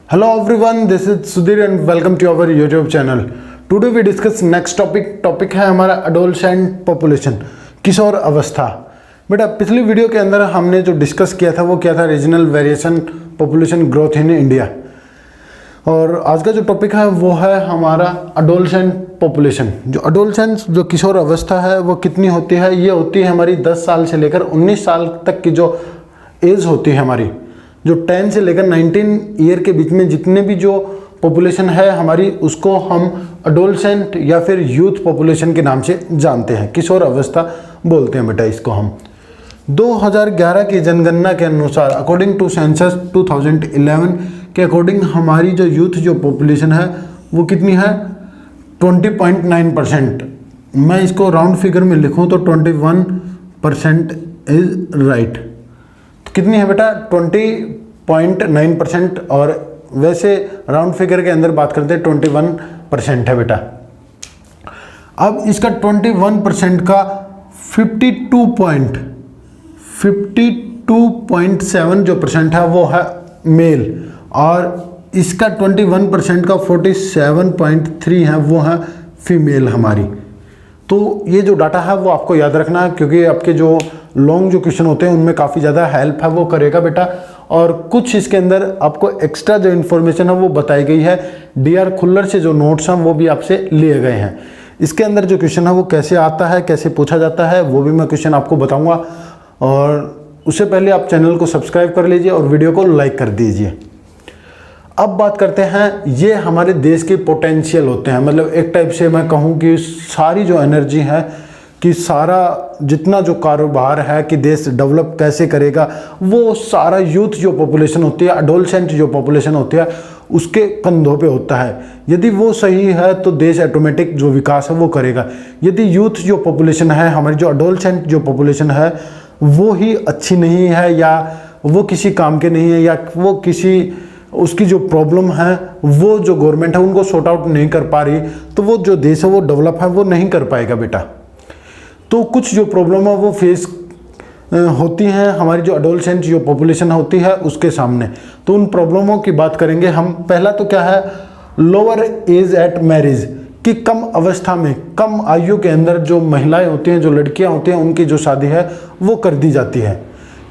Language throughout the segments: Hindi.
Hello everyone, this is Sudhir and welcome to our YouTube channel. Today we discuss next topic है हमारा adolescent population, किशोर अवस्था। बेटा पिछली वीडियो के अंदर हमने जो डिस्कस किया था वो क्या था, regional variation population growth in India. और आज का जो टॉपिक है वो है हमारा अडोलसेंट पॉपुलेशन। जो अडोलसेंट जो किशोर अवस्था है वो कितनी होती है, ये होती है हमारी 10 साल से लेकर 19 साल तक की जो एज होती है हमारी, जो 10 से लेकर 19 ईयर के बीच में जितने भी जो पॉपुलेशन है हमारी, उसको हम अडोलसेंट या फिर यूथ पॉपुलेशन के नाम से जानते हैं, किशोर अवस्था बोलते हैं बेटा इसको हम। 2011 की जनगणना के अनुसार अकॉर्डिंग टू सेंसस 2011 के अकॉर्डिंग हमारी जो यूथ जो पॉपुलेशन है वो कितनी है, 20.9%। मैं इसको राउंड फिगर में लिखूं तो 21% इज राइट। कितनी है बेटा, 20.9%। और वैसे राउंड फिगर के अंदर बात करते हैं 21% है बेटा। अब इसका 21% का 52.7 जो परसेंट है वो है मेल, और इसका 21% का 47.3 है वो है फीमेल हमारी। तो ये जो डाटा है वो आपको याद रखना है, क्योंकि आपके जो लॉन्ग जो क्वेश्चन होते हैं उनमें काफ़ी ज़्यादा हेल्प है वो करेगा बेटा। और कुछ इसके अंदर आपको एक्स्ट्रा जो इन्फॉर्मेशन है वो बताई गई है, डीआर खुल्लर से जो नोट्स हैं वो भी आपसे लिए गए हैं। इसके अंदर जो क्वेश्चन है वो कैसे आता है, कैसे पूछा जाता है, वो भी मैं क्वेश्चन आपको बताऊँगा। और उससे पहले आप चैनल को सब्सक्राइब कर लीजिए और वीडियो को लाइक कर दीजिए। अब बात करते हैं, ये हमारे देश के पोटेंशियल होते हैं, मतलब एक टाइप से मैं कहूँ कि सारी जो एनर्जी है कि सारा जितना जो कारोबार है कि देश डेवलप कैसे करेगा, वो सारा यूथ जो पॉपुलेशन होती है, अडोलसेंट जो पॉपुलेशन होती है, उसके कंधों पे होता है। यदि वो सही है तो देश ऑटोमेटिक जो विकास है वो करेगा। यदि यूथ जो पॉपुलेशन है हमारी, जो अडोलसेंट जो पॉपुलेशन है वो ही अच्छी नहीं है, या वो किसी काम के नहीं है, या वो किसी उसकी जो प्रॉब्लम है वो जो गवर्नमेंट है उनको सॉर्ट आउट नहीं कर पा रही, तो वो जो देश है वो डेवलप है वो नहीं कर पाएगा बेटा। तो कुछ जो प्रॉब्लम है वो फेस होती हैं हमारी जो अडोलसेंट जो पॉपुलेशन होती है उसके सामने। तो उन प्रॉब्लमों की बात करेंगे हम। पहला तो क्या है, लोअर एज एट मैरिज, कि कम अवस्था में, कम आयु के अंदर जो महिलाएं होती हैं, जो लड़कियां होती हैं, उनकी जो शादी है वो कर दी जाती है।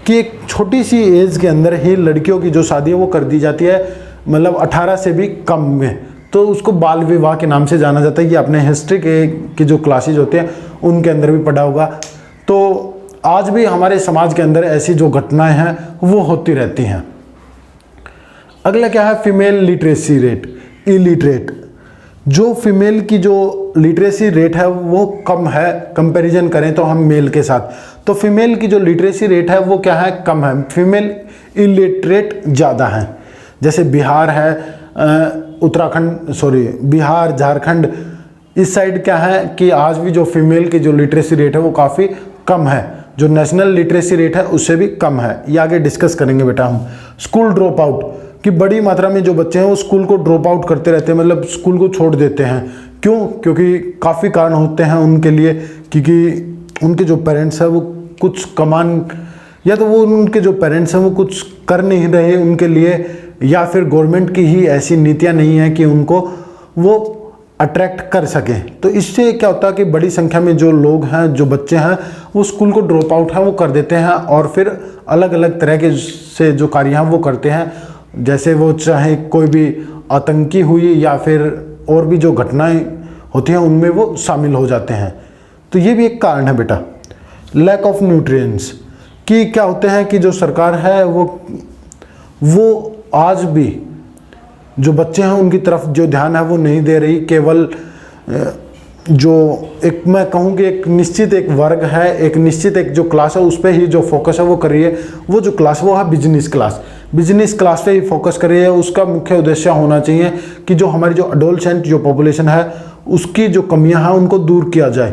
कि एक छोटी सी एज के अंदर ही लड़कियों की जो शादी है वो कर दी जाती है, मतलब 18 से भी कम में। तो उसको बाल विवाह के नाम से जाना जाता है। ये अपने हिस्ट्री की जो क्लासेज होते हैं उनके अंदर भी पढ़ा होगा। तो आज भी हमारे समाज के अंदर ऐसी जो घटनाएं हैं वो होती रहती हैं। अगला क्या है, फीमेल लिटरेसी रेट, इलिटरेट। जो फीमेल की जो लिटरेसी रेट है वो कम है, कंपैरिजन करें तो हम मेल के साथ, तो फीमेल की जो लिटरेसी रेट है वो क्या है, कम है। फीमेल इलिटरेट ज़्यादा है। जैसे बिहार है, बिहार, झारखंड, इस साइड क्या है कि आज भी जो फीमेल की जो लिटरेसी रेट है वो काफ़ी कम है। जो नेशनल लिटरेसी रेट है उससे भी कम है। ये आगे डिस्कस करेंगे बेटा हम। स्कूल ड्रॉप आउट, कि बड़ी मात्रा में जो बच्चे हैं वो स्कूल को ड्रॉप आउट करते रहते हैं, मतलब स्कूल को छोड़ देते हैं। क्यों? क्योंकि काफ़ी कारण होते हैं उनके लिए, क्योंकि उनके जो पेरेंट्स हैं वो कुछ कमान, या तो वो उनके जो पेरेंट्स हैं वो कुछ कर नहीं रहे उनके लिए, या फिर गवर्नमेंट की ही ऐसी नीतियाँ नहीं है कि उनको वो अट्रैक्ट कर सकें। तो इससे क्या होता है कि बड़ी संख्या में जो लोग हैं, जो बच्चे हैं, वो स्कूल को ड्रॉप आउट है वो कर देते हैं, और फिर अलग अलग तरह के से जो कार्य हैं वो करते हैं। जैसे वो चाहे कोई भी आतंकी हुई या फिर और भी जो घटनाएं होती हैं उनमें वो शामिल हो जाते हैं। तो ये भी एक कारण है बेटा। लैक ऑफ न्यूट्रिएंट्स, कि क्या होते हैं कि जो सरकार है वो आज भी जो बच्चे हैं उनकी तरफ जो ध्यान है वो नहीं दे रही। केवल जो एक मैं कहूँ कि एक निश्चित एक वर्ग है, एक निश्चित एक जो क्लास है उस पर ही जो फोकस है वो कर रही है। वो जो क्लास वो है बिजनेस क्लास, बिजनेस क्लास पे ही फोकस कर रही है। उसका मुख्य उद्देश्य होना चाहिए कि जो हमारी जो अडोलसेंट जो पॉपुलेशन है उसकी जो कमियां हैं उनको दूर किया जाए।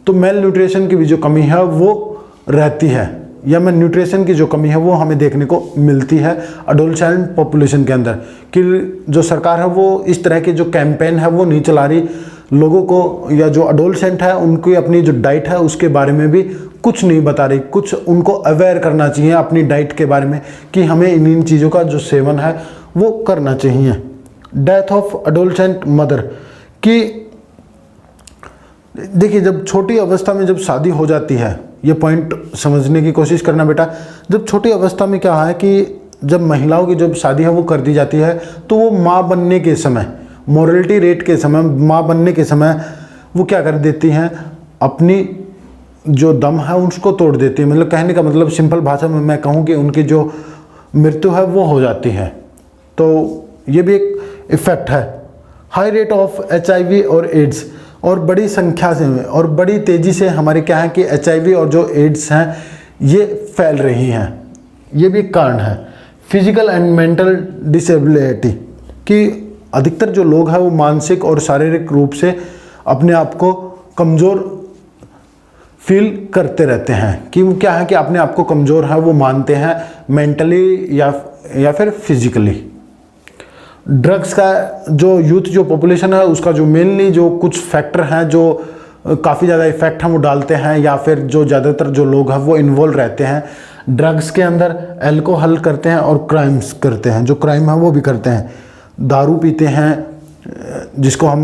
तो मेल न्यूट्रिशन की भी जो कमी है वो रहती है, या मैं न्यूट्रिशन की जो कमी है वो हमें देखने को मिलती है अडोलसेंट पॉपुलेशन के अंदर। कि जो सरकार है वो इस तरह के जो कैंपेन है वो नहीं चला रही लोगों को, या जो अडोलसेंट है उनकी अपनी जो डाइट है उसके बारे में भी कुछ नहीं बता रही। कुछ उनको अवेयर करना चाहिए अपनी डाइट के बारे में कि हमें इन चीज़ों का जो सेवन है वो करना चाहिए। डेथ ऑफ एडोलसेंट मदर कि देखिए, जब छोटी अवस्था में जब शादी हो जाती है, ये पॉइंट समझने की कोशिश करना बेटा। जब छोटी अवस्था में क्या है कि जब महिलाओं की जब शादी है वो कर दी जाती है, तो वो माँ बनने के समय, मोरलिटी रेट के समय, माँ बनने के समय वो क्या कर देती हैं, अपनी जो दम है उसको तोड़ देती है। मतलब कहने का मतलब सिंपल भाषा में मैं कहूँ कि उनकी जो मृत्यु है वो हो जाती है। तो ये भी एक इफ़ेक्ट है। हाई रेट ऑफ HIV और एड्स, और बड़ी संख्या से और बड़ी तेज़ी से हमारे क्या है कि HIV और जो एड्स हैं ये फैल रही हैं, ये भी कारण है। फिजिकल एंड मेंटल डिसेबिलिटी कि अधिकतर जो लोग हैं वो मानसिक और शारीरिक रूप से अपने आप को कमज़ोर फील करते रहते हैं कि वो क्या है कि अपने आप को कमज़ोर है वो मानते हैं, मेंटली या फिर फिजिकली। ड्रग्स का जो यूथ जो पॉपुलेशन है उसका जो मेनली जो कुछ फैक्टर हैं जो काफ़ी ज़्यादा इफेक्ट हम वो डालते हैं, या फिर जो ज़्यादातर जो लोग हैं वो इन्वॉल्व रहते हैं ड्रग्स के अंदर, अल्कोहल करते हैं और क्राइम्स करते हैं, जो क्राइम है वो भी करते हैं। दारू पीते हैं जिसको हम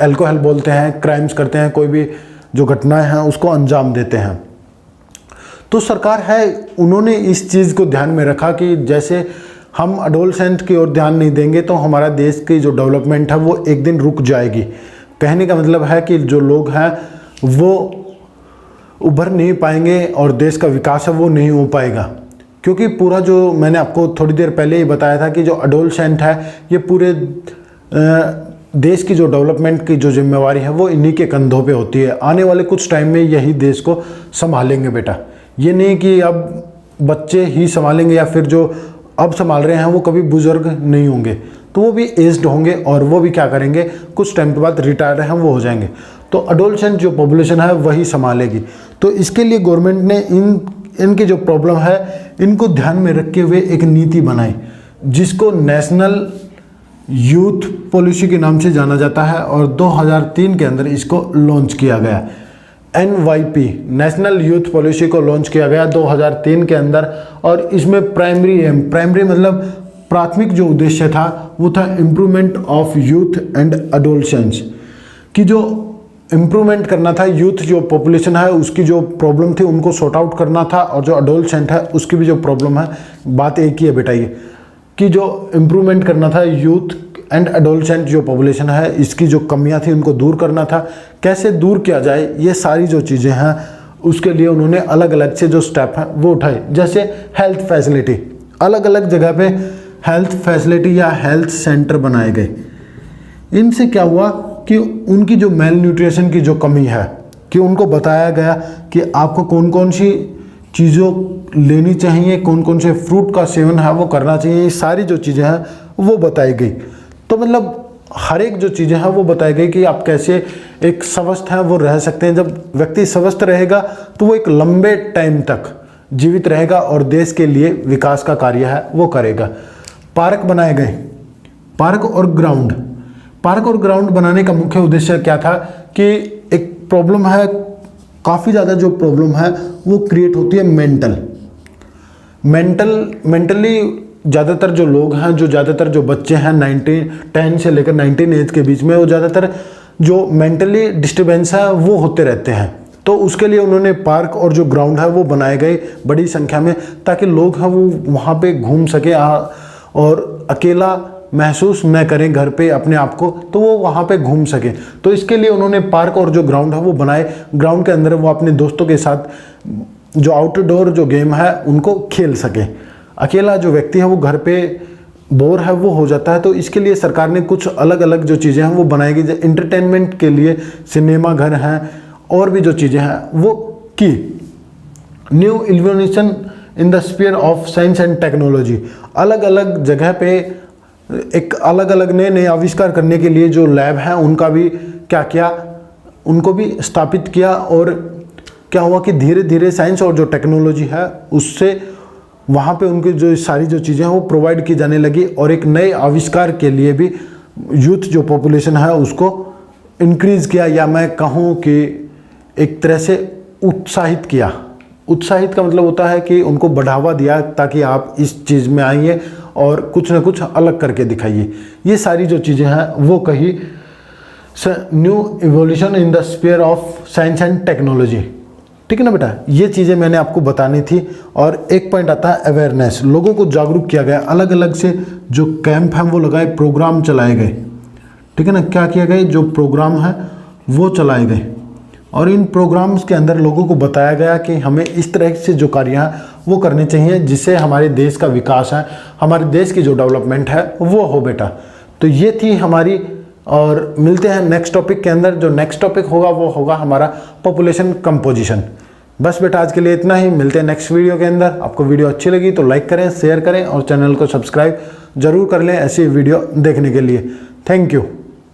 अल्कोहल बोलते हैं, क्राइम्स करते हैं, कोई भी जो घटनाएं हैं उसको अंजाम देते हैं। तो सरकार है उन्होंने इस चीज़ को ध्यान में रखा कि जैसे हम एडोलसेंट की ओर ध्यान नहीं देंगे तो हमारा देश की जो डेवलपमेंट है वो एक दिन रुक जाएगी। कहने का मतलब है कि जो लोग हैं वो उभर नहीं पाएंगे और देश का विकास है वो नहीं हो पाएगा। क्योंकि पूरा जो मैंने आपको थोड़ी देर पहले ही बताया था कि जो एडोलसेंट है ये पूरे देश की जो डेवलपमेंट की जो जिम्मेवारी है वो इन्हीं के कंधों पे होती है। आने वाले कुछ टाइम में यही देश को संभालेंगे बेटा। ये नहीं कि अब बच्चे ही संभालेंगे या फिर जो अब संभाल रहे हैं वो कभी बुजुर्ग नहीं होंगे, तो वो भी एज्ड होंगे और वो भी क्या करेंगे, कुछ टाइम के बाद रिटायर हैं वो हो जाएंगे। तो एडोलसेंट जो पॉपुलेशन है वही संभालेगी। तो इसके लिए गवर्नमेंट ने इनकी जो प्रॉब्लम है इनको ध्यान में रखते हुए एक नीति बनाई जिसको नेशनल यूथ पॉलिसी के नाम से जाना जाता है, और 2003 के अंदर इसको लॉन्च किया गया। NYP नेशनल यूथ पॉलिसी को लॉन्च किया गया 2003 के अंदर। और इसमें प्राइमरी मतलब प्राथमिक जो उद्देश्य था वो था improvement of youth and adolescence, कि जो इम्प्रूवमेंट करना था, यूथ जो पॉपुलेशन है उसकी जो प्रॉब्लम थी उनको सॉर्ट आउट करना था, और जो एडोलसेंट है उसकी भी जो प्रॉब्लम है, बात एक ही है बेटा ये कि जो इम्प्रूवमेंट करना था यूथ एंड एडोलसेंट जो पॉपुलेशन है इसकी जो कमियां थी उनको दूर करना था। कैसे दूर किया जाए ये सारी जो चीज़ें हैं उसके लिए उन्होंने अलग अलग से जो स्टेप हैं वो उठाए। जैसे हेल्थ फैसिलिटी, अलग अलग जगह पे हेल्थ फैसिलिटी या हेल्थ सेंटर बनाए गए। इनसे क्या हुआ कि उनकी जो मेल न्यूट्रिशन की जो कमी है कि उनको बताया गया कि आपको कौन कौन सी चीज़ों लेनी चाहिए, कौन कौन से फ्रूट का सेवन है वो करना चाहिए, ये सारी जो चीज़ें हैं वो बताई गई। तो मतलब हर एक जो चीज़ें हैं वो बताई गई कि आप कैसे एक स्वस्थ हैं वो रह सकते हैं। जब व्यक्ति स्वस्थ रहेगा तो वो एक लंबे टाइम तक जीवित रहेगा और देश के लिए विकास का कार्य है वो करेगा। पार्क बनाए गए, पार्क और ग्राउंड बनाने का मुख्य उद्देश्य क्या था कि एक प्रॉब्लम है, काफ़ी ज़्यादा जो प्रॉब्लम है वो क्रिएट होती है मेंटली। ज़्यादातर जो लोग हैं, ज़्यादातर जो बच्चे हैं 10 से लेकर 19 एज के बीच में, वो ज़्यादातर जो मेंटली डिस्टर्बेंस है वो होते रहते हैं। तो उसके लिए उन्होंने पार्क और जो ग्राउंड है वो बनाए गए बड़ी संख्या में, ताकि लोग हैं वो वहाँ पे घूम सके और अकेला महसूस न करें घर पे अपने आप को, तो वो वहाँ पे घूम सके। तो इसके लिए उन्होंने पार्क और जो ग्राउंड है वो बनाए। ग्राउंड के अंदर वो अपने दोस्तों के साथ जो आउटडोर जो गेम है उनको खेल सके। अकेला जो व्यक्ति है वो घर पे बोर है वो हो जाता है। तो इसके लिए सरकार ने कुछ अलग अलग जो चीज़ें हैं वो बनाई गई। इंटरटेनमेंट के लिए सिनेमा घर हैं और भी जो चीज़ें हैं वो की। New information in the sphere of science and technology, अलग अलग जगह पे एक अलग अलग नए आविष्कार करने के लिए जो लैब हैं उनका भी क्या किया, उनको भी स्थापित किया। और क्या हुआ कि धीरे धीरे साइंस और जो टेक्नोलॉजी है उससे वहाँ पे उनकी जो सारी जो चीज़ें हैं वो प्रोवाइड की जाने लगी, और एक नए आविष्कार के लिए भी यूथ जो पॉपुलेशन है उसको इंक्रीज़ किया, या मैं कहूँ कि एक तरह से उत्साहित किया। उत्साहित का मतलब होता है कि उनको बढ़ावा दिया ताकि आप इस चीज़ में आइए और कुछ ना कुछ अलग करके दिखाइए। ये सारी जो चीज़ें हैं वो कही new evolution in the sphere of science and technology. ठीक है ना बेटा, ये चीज़ें मैंने आपको बतानी थी। और एक पॉइंट आता है अवेयरनेस, लोगों को जागरूक किया गया, अलग अलग से जो कैंप हैं वो लगाए, प्रोग्राम चलाए गए। ठीक है ना, क्या किया गया, जो प्रोग्राम है वो चलाए गए और इन प्रोग्राम्स के अंदर लोगों को बताया गया कि हमें इस तरह से जो कार्य हैं वो करने चाहिए जिससे हमारे देश का विकास है, हमारे देश की जो डेवलपमेंट है वो हो बेटा। तो ये थी हमारी, और मिलते हैं नेक्स्ट टॉपिक के अंदर। जो नेक्स्ट टॉपिक होगा वो होगा हमारा पॉपुलेशन कंपोजिशन। बस बेटा आज के लिए इतना ही, मिलते हैं नेक्स्ट वीडियो के अंदर। आपको वीडियो अच्छी लगी तो लाइक करें, शेयर करें और चैनल को सब्सक्राइब जरूर कर लें ऐसी वीडियो देखने के लिए। Thank you.